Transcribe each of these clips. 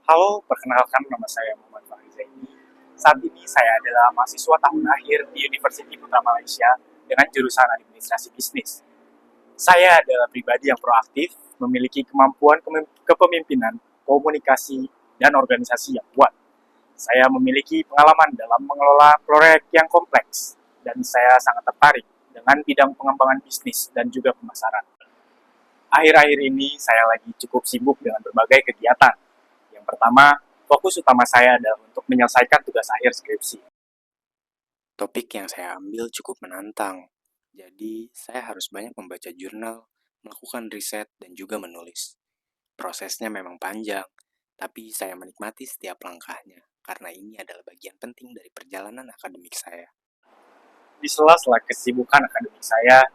Halo, perkenalkan nama saya Muhammad Fahri Zaini. Saat ini saya adalah mahasiswa tahun akhir di University Putra Malaysia dengan jurusan Administrasi Bisnis. Saya adalah pribadi yang proaktif, memiliki kemampuan kepemimpinan, komunikasi, dan organisasi yang kuat. Saya memiliki pengalaman dalam mengelola proyek yang kompleks, dan saya sangat tertarik dengan bidang pengembangan bisnis dan juga pemasaran. Akhir-akhir ini saya lagi cukup sibuk dengan berbagai kegiatan. Yang pertama, fokus utama saya adalah untuk menyelesaikan tugas akhir skripsi. Topik yang saya ambil cukup menantang, jadi saya harus banyak membaca jurnal, melakukan riset, dan juga menulis. Prosesnya memang panjang, tapi saya menikmati setiap langkahnya, karena ini adalah bagian penting dari perjalanan akademik saya. Di sela-sela kesibukan akademik saya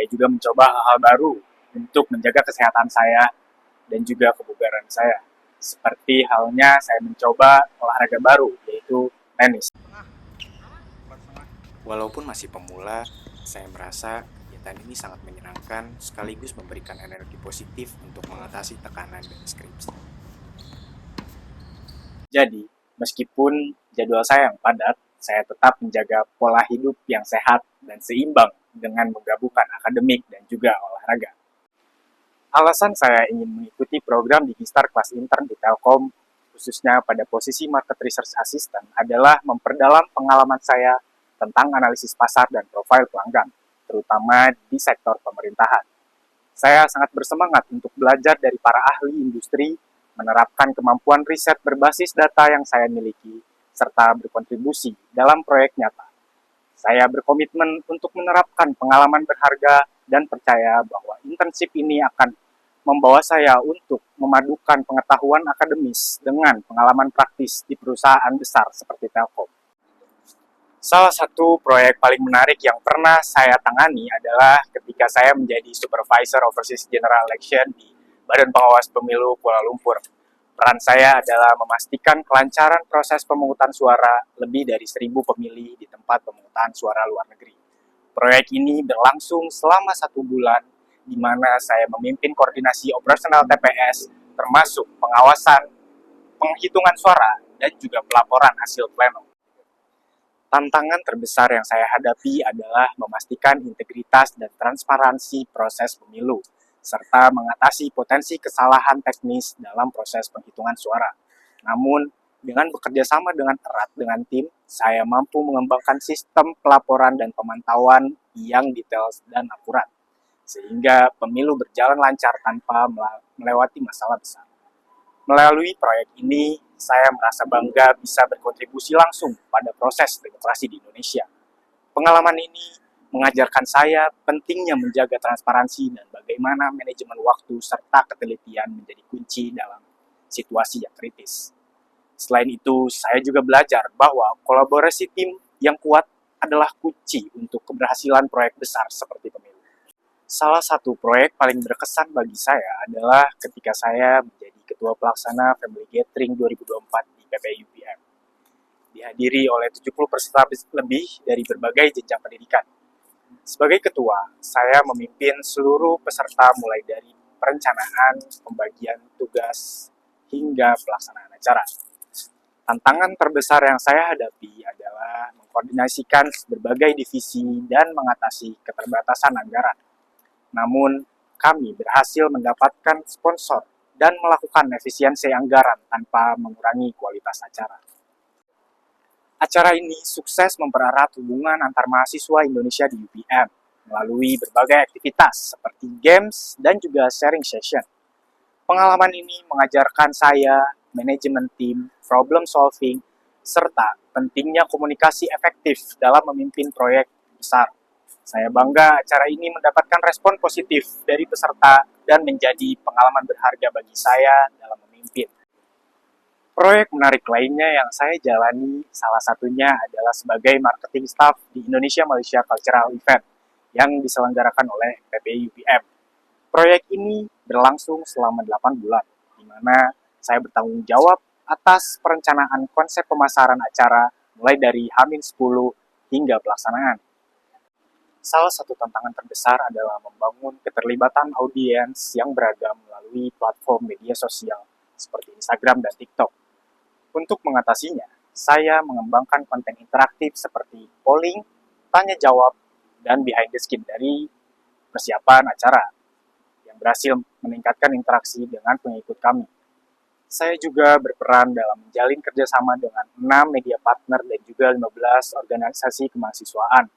juga mencoba hal-hal baru untuk menjaga kesehatan saya dan juga kebugaran saya. Seperti halnya saya mencoba olahraga baru, yaitu tenis. Walaupun masih pemula, saya merasa kegiatan ini sangat menyenangkan sekaligus memberikan energi positif untuk mengatasi tekanan dan skripsi. Jadi, meskipun jadwal saya yang padat, saya tetap menjaga pola hidup yang sehat dan seimbang dengan menggabungkan akademik dan juga olahraga. Alasan saya ingin mengikuti program Digistar kelas intern di Telkom, khususnya pada posisi Market Research Assistant, adalah memperdalam pengalaman saya tentang analisis pasar dan profil pelanggan, terutama di sektor pemerintahan. Saya sangat bersemangat untuk belajar dari para ahli industri, menerapkan kemampuan riset berbasis data yang saya miliki, serta berkontribusi dalam proyek nyata. Saya berkomitmen untuk menerapkan pengalaman berharga dan percaya bahwa internship ini akan membawa saya untuk memadukan pengetahuan akademis dengan pengalaman praktis di perusahaan besar seperti Telkom. Salah satu proyek paling menarik yang pernah saya tangani adalah ketika saya menjadi Supervisor Overseas General Election di Badan Pengawas Pemilu Kuala Lumpur. Peran saya adalah memastikan kelancaran proses pemungutan suara lebih dari 1.000 pemilih di tempat pemungutan suara luar negeri. Proyek ini berlangsung selama 1 bulan, di mana saya memimpin koordinasi operasional TPS, termasuk pengawasan, penghitungan suara, dan juga pelaporan hasil pleno. Tantangan terbesar yang saya hadapi adalah memastikan integritas dan transparansi proses pemilu, serta mengatasi potensi kesalahan teknis dalam proses penghitungan suara. Namun, dengan bekerja sama dengan erat dengan tim, saya mampu mengembangkan sistem pelaporan dan pemantauan yang detail dan akurat, sehingga pemilu berjalan lancar tanpa melewati masalah besar. Melalui proyek ini, saya merasa bangga bisa berkontribusi langsung pada proses demokrasi di Indonesia. Pengalaman ini mengajarkan saya pentingnya menjaga transparansi dan bagaimana manajemen waktu serta ketelitian menjadi kunci dalam situasi yang kritis. Selain itu, saya juga belajar bahwa kolaborasi tim yang kuat adalah kunci untuk keberhasilan proyek besar seperti pemilu. Salah satu proyek paling berkesan bagi saya adalah ketika saya menjadi Ketua Pelaksana Family Gathering 2024 di PPI UPM. Dihadiri oleh 70 peserta lebih dari berbagai jenjang pendidikan. Sebagai ketua, saya memimpin seluruh peserta mulai dari perencanaan, pembagian tugas, hingga pelaksanaan acara. Tantangan terbesar yang saya hadapi adalah mengkoordinasikan berbagai divisi dan mengatasi keterbatasan anggaran. Namun, kami berhasil mendapatkan sponsor dan melakukan efisiensi anggaran tanpa mengurangi kualitas acara. Acara ini sukses mempererat hubungan antar mahasiswa Indonesia di UPM melalui berbagai aktivitas seperti games dan juga sharing session. Pengalaman ini mengajarkan saya manajemen tim, problem solving, serta pentingnya komunikasi efektif dalam memimpin proyek besar. Saya bangga acara ini mendapatkan respon positif dari peserta dan menjadi pengalaman berharga bagi saya dalam memimpin. Proyek menarik lainnya yang saya jalani salah satunya adalah sebagai marketing staff di Indonesia Malaysia Cultural Event yang diselenggarakan oleh PPI UPM. Proyek ini berlangsung selama 8 bulan, di mana saya bertanggung jawab atas perencanaan konsep pemasaran acara mulai dari H-10 hingga pelaksanaan. Salah satu tantangan terbesar adalah membangun keterlibatan audiens yang beragam melalui platform media sosial seperti Instagram dan TikTok. Untuk mengatasinya, saya mengembangkan konten interaktif seperti polling, tanya jawab, dan behind the scene dari persiapan acara yang berhasil meningkatkan interaksi dengan pengikut kami. Saya juga berperan dalam menjalin kerjasama dengan 6 media partner dan juga 15 organisasi kemahasiswaan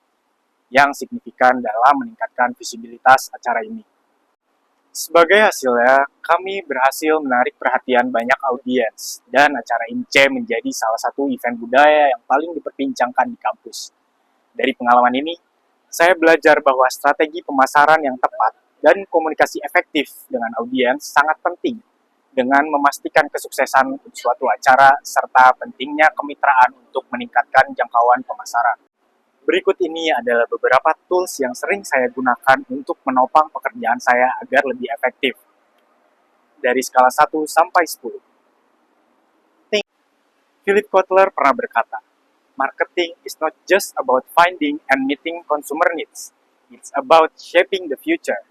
yang signifikan dalam meningkatkan visibilitas acara ini. Sebagai hasilnya, kami berhasil menarik perhatian banyak audiens dan acara IMCE menjadi salah satu event budaya yang paling diperbincangkan di kampus. Dari pengalaman ini, saya belajar bahwa strategi pemasaran yang tepat dan komunikasi efektif dengan audiens sangat penting dengan memastikan kesuksesan suatu acara serta pentingnya kemitraan untuk meningkatkan jangkauan pemasaran. Berikut ini adalah beberapa tools yang sering saya gunakan untuk menopang pekerjaan saya agar lebih efektif. Dari skala 1 sampai 10. Philip Kotler pernah berkata, "Marketing is not just about finding and meeting consumer needs. It's about shaping the future."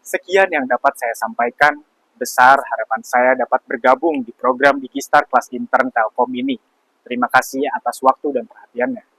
Sekian yang dapat saya sampaikan. Besar harapan saya dapat bergabung di program Dikistar kelas intern Telkom ini. Terima kasih atas waktu dan perhatiannya.